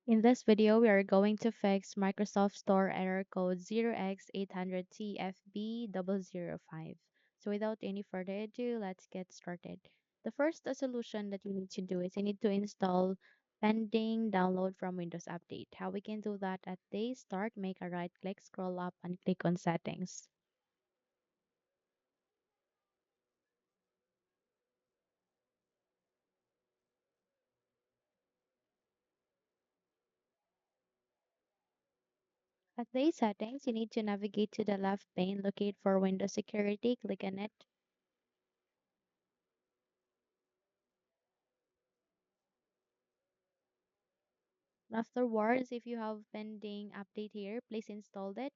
In this video, we are going to fix Microsoft Store error code 0x803fb005. So without any further ado, let's get started. The first solution that you need to do is you need to install pending download from Windows Update. How we can do that at day start, make a right click, scroll up and click on settings. At day settings, you need to navigate to the left pane, locate for Windows Security, click on it. Afterwards, if you have pending update here, please install it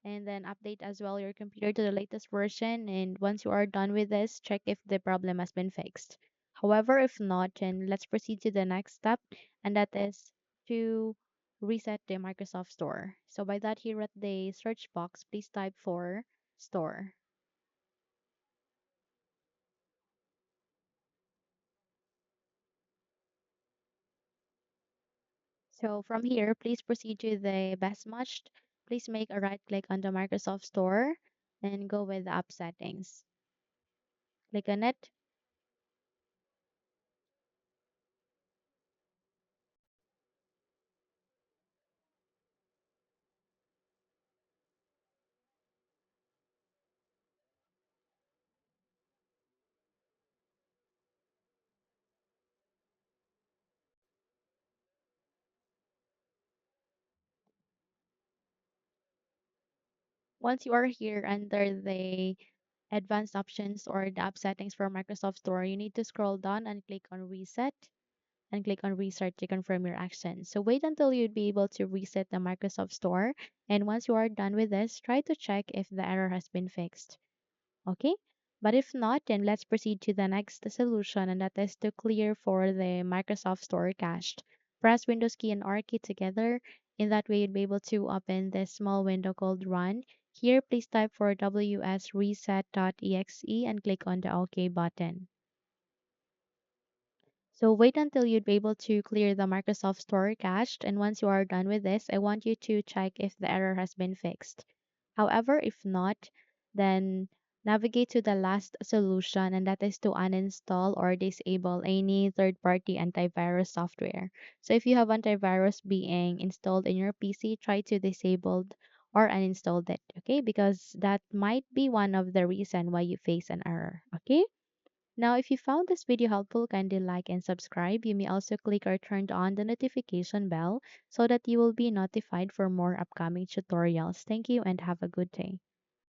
and then update as well your computer to the latest version. And once you are done with this, check if the problem has been fixed. However, if not, then let's proceed to the next step, and that is to reset the Microsoft Store. So by that, here at the search box, please type for Store. So from here, please proceed to the best matched. Please make a right click on the Microsoft Store and go with the app settings. Click on it. Once you are here under the advanced options or the app settings for Microsoft Store, you need to scroll down and click on reset and click on restart to confirm your action. So wait until you'd be able to reset the Microsoft Store. And once you are done with this, try to check if the error has been fixed. Okay? But if not, then let's proceed to the next solution, and that is to clear for the Microsoft Store cached. Press Windows key and R key together. In that way, you'd be able to open this small window called Run. Here, please type for wsreset.exe and click on the OK button. So wait until you'd be able to clear the Microsoft Store cached, and once you are done with this, I want you to check if the error has been fixed. However, if not, then navigate to the last solution, and that is to uninstall or disable any third-party antivirus software. So if you have antivirus being installed in your PC, try to disable or uninstall it, okay? Because that might be one of the reason why you face an error, okay? Now, if you found this video helpful, kindly like and subscribe. You may also click or turn on the notification bell so that you will be notified for more upcoming tutorials. Thank you and have a good day.